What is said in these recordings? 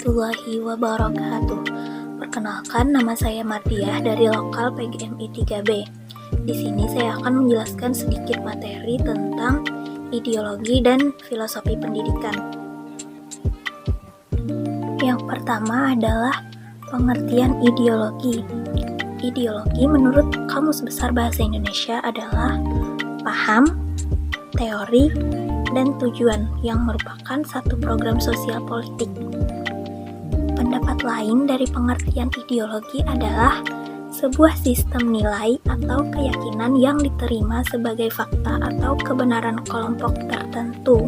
warahmatullahi wabarakatuh. Perkenalkan, nama saya Mardiah dari lokal PGMI 3B. Di sini saya akan menjelaskan sedikit materi tentang ideologi dan filosofi pendidikan. Yang pertama adalah pengertian ideologi. Ideologi menurut Kamus Besar Bahasa Indonesia adalah paham, teori, dan tujuan yang merupakan satu program sosial politik. Pendapat lain dari pengertian ideologi adalah sebuah sistem nilai atau keyakinan yang diterima sebagai fakta atau kebenaran kelompok tertentu.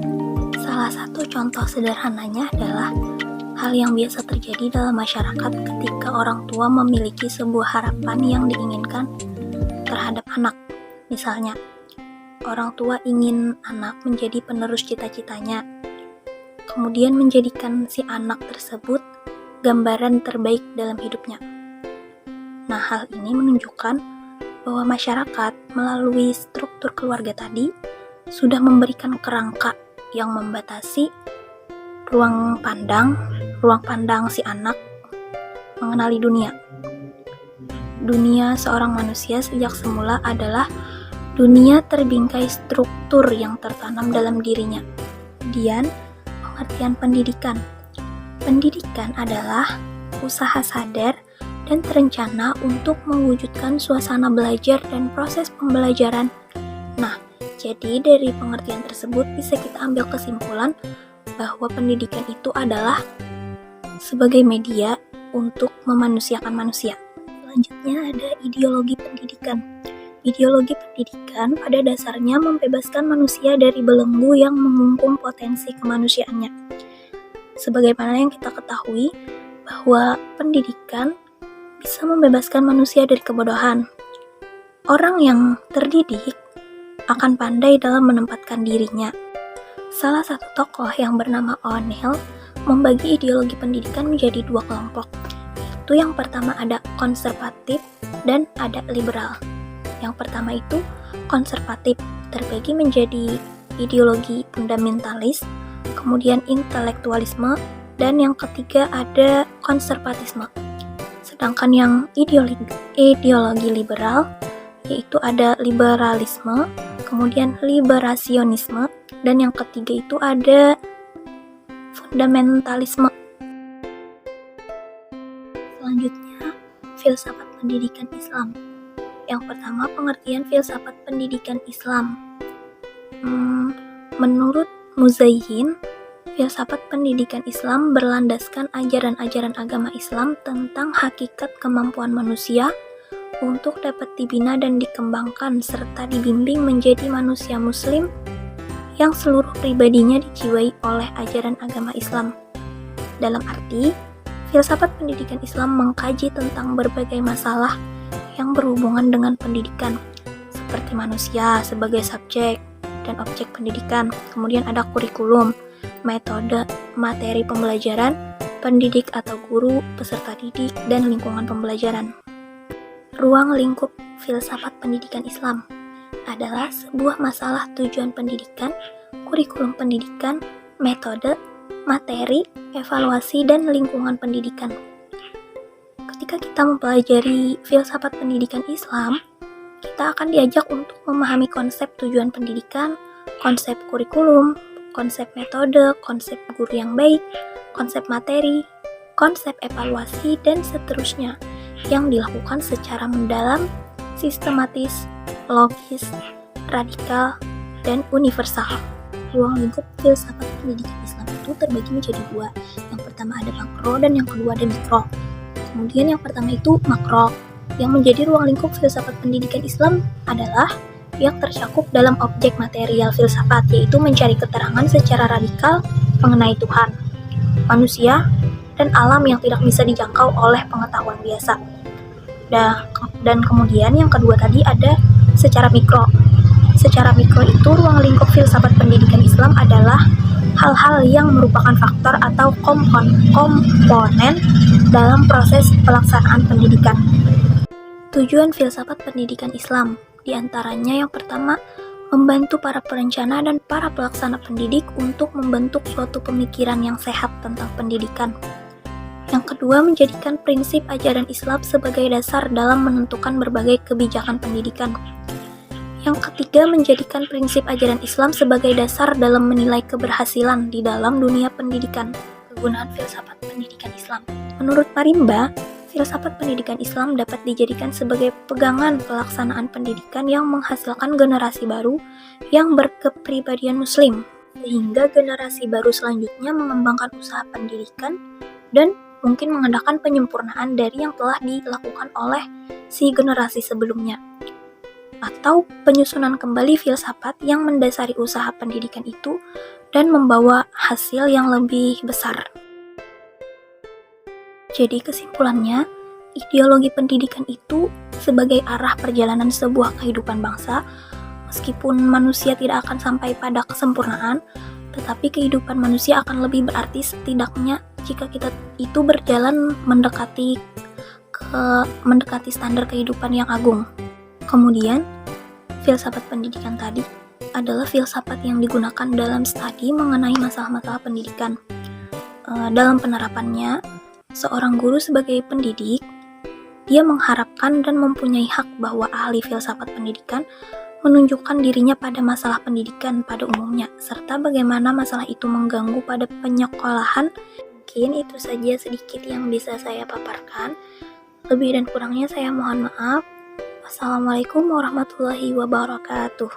Salah satu contoh sederhananya adalah hal yang biasa terjadi dalam masyarakat ketika orang tua memiliki sebuah harapan yang diinginkan terhadap anak. Misalnya, orang tua ingin anak menjadi penerus cita-citanya, kemudian menjadikan si anak tersebut gambaran terbaik dalam hidupnya. Nah, hal ini menunjukkan bahwa masyarakat melalui struktur keluarga tadi sudah memberikan kerangka yang membatasi ruang pandang si anak mengenali dunia. Dunia seorang manusia sejak semula adalah dunia terbingkai struktur yang tertanam dalam dirinya. Kemudian, pengertian pendidikan. Pendidikan adalah usaha sadar dan terencana untuk mewujudkan suasana belajar dan proses pembelajaran. Nah, jadi dari pengertian tersebut bisa kita ambil kesimpulan bahwa pendidikan itu adalah sebagai media untuk memanusiakan manusia. Selanjutnya ada ideologi pendidikan. Ideologi pendidikan pada dasarnya membebaskan manusia dari belenggu yang mengungkung potensi kemanusiaannya. Sebagaimana yang kita ketahui bahwa pendidikan bisa membebaskan manusia dari kebodohan. Orang yang terdidik akan pandai dalam menempatkan dirinya. Salah satu tokoh yang bernama O'Neill membagi ideologi pendidikan menjadi dua kelompok. Yaitu yang pertama ada konservatif dan ada liberal. Yang pertama itu konservatif, terbagi menjadi ideologi fundamentalis, kemudian intelektualisme, dan yang ketiga ada konservatisme. Sedangkan yang ideologi liberal, yaitu ada liberalisme, kemudian liberasionisme, dan yang ketiga itu ada fundamentalisme. Selanjutnya, filsafat pendidikan Islam. Yang pertama, pengertian filsafat pendidikan Islam. Menurut Muzayyin, filsafat pendidikan Islam berlandaskan ajaran-ajaran agama Islam tentang hakikat kemampuan manusia untuk dapat dibina dan dikembangkan serta dibimbing menjadi manusia muslim yang seluruh pribadinya dijiwai oleh ajaran agama Islam. Dalam arti, filsafat pendidikan Islam mengkaji tentang berbagai masalah yang berhubungan dengan pendidikan, seperti manusia sebagai subjek dan objek pendidikan. Kemudian ada kurikulum, metode, materi pembelajaran, pendidik atau guru, peserta didik, dan lingkungan pembelajaran. Ruang lingkup filsafat pendidikan Islam adalah sebuah masalah tujuan pendidikan, kurikulum pendidikan, metode, materi, evaluasi, dan lingkungan pendidikan. Ketika kita mempelajari filsafat pendidikan Islam, kita akan diajak untuk memahami konsep tujuan pendidikan, konsep kurikulum, konsep metode, konsep guru yang baik, konsep materi, konsep evaluasi, dan seterusnya yang dilakukan secara mendalam, sistematis, logis, radikal, dan universal. Ruang lingkup filsafat pendidikan Islam itu terbagi menjadi dua. Yang pertama ada makro dan yang kedua ada mikro. Kemudian yang pertama itu makro, yang menjadi ruang lingkup filsafat pendidikan Islam adalah yang tercakup dalam objek material filsafat, yaitu mencari keterangan secara radikal mengenai Tuhan, manusia, dan alam yang tidak bisa dijangkau oleh pengetahuan biasa. Dan kemudian yang kedua tadi ada secara mikro. Secara mikro itu ruang lingkup filsafat pendidikan Islam adalah hal-hal yang merupakan faktor atau komponen dalam proses pelaksanaan pendidikan. Tujuan filsafat pendidikan Islam diantaranya yang pertama, membantu para perencana dan para pelaksana pendidik untuk membentuk suatu pemikiran yang sehat tentang pendidikan. Yang kedua, menjadikan prinsip ajaran Islam sebagai dasar dalam menentukan berbagai kebijakan pendidikan. Yang ketiga, menjadikan prinsip ajaran Islam sebagai dasar dalam menilai keberhasilan di dalam dunia pendidikan. Kegunaan filsafat pendidikan Islam. Menurut Marimba, filsafat pendidikan Islam dapat dijadikan sebagai pegangan pelaksanaan pendidikan yang menghasilkan generasi baru yang berkepribadian Muslim, sehingga generasi baru selanjutnya mengembangkan usaha pendidikan dan mungkin mengadakan penyempurnaan dari yang telah dilakukan oleh si generasi sebelumnya, atau penyusunan kembali filsafat yang mendasari usaha pendidikan itu dan membawa hasil yang lebih besar. Jadi kesimpulannya, ideologi pendidikan itu sebagai arah perjalanan sebuah kehidupan bangsa. Meskipun manusia tidak akan sampai pada kesempurnaan, tetapi kehidupan manusia akan lebih berarti setidaknya jika kita itu berjalan mendekati standar kehidupan yang agung. Kemudian, filsafat pendidikan tadi adalah filsafat yang digunakan dalam studi mengenai masalah-masalah pendidikan. Dalam penerapannya, seorang guru sebagai pendidik, dia mengharapkan dan mempunyai hak bahwa ahli filsafat pendidikan menunjukkan dirinya pada masalah pendidikan pada umumnya, serta bagaimana masalah itu mengganggu pada penyekolahan. Mungkin itu saja sedikit yang bisa saya paparkan. Lebih dan kurangnya saya mohon maaf. Wassalamualaikum warahmatullahi wabarakatuh.